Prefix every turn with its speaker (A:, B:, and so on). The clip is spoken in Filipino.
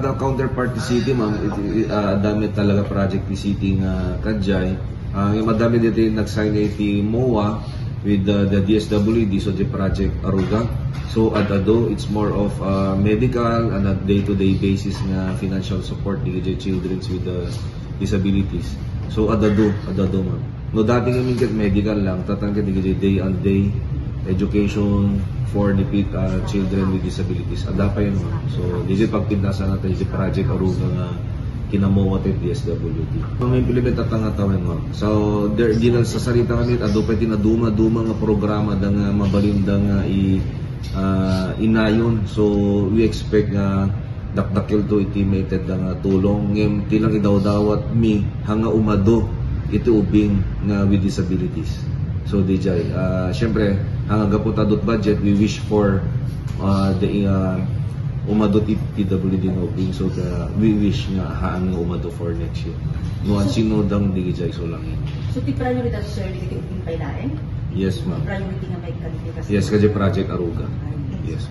A: the counterpart ni city, ma'am, dami talaga project ni city nga kadjay. Yung madami dito yung nag-sign iti MOA with the DSWD, so the project Aruga. So adado, it's more of medical and a day-to-day basis nga financial support ni children with disabilities. So adado ma'am. No dating yung medical lang, tatangkad ni day and day education for the children with disabilities. Ada pa yun ma'am. So dito pagpintasan natin yung project Aruga nga kinamuha tayo DSWD. Mga implement at nga tawin ma'am. So di na sa sarita kami, ado pa tinaduma nga programa da nga mabalinda nga inayon. So we expect nga dakdakil to itimated nga tulong ngem tilang idawdawat mi hanga umado iti ubing nga with disabilities. So DJ, syempre hanga gaputadot budget, we wish for the umadot PWD na ubing. So we wish nga haang nga umado for next year. Nuan sinodang DJ so lang yun.
B: So ti priority sir di ubing pailaen?
A: Yes ma'am.
B: Priority nga may kandidato.
A: Yes, kasi project Aruga. Yes.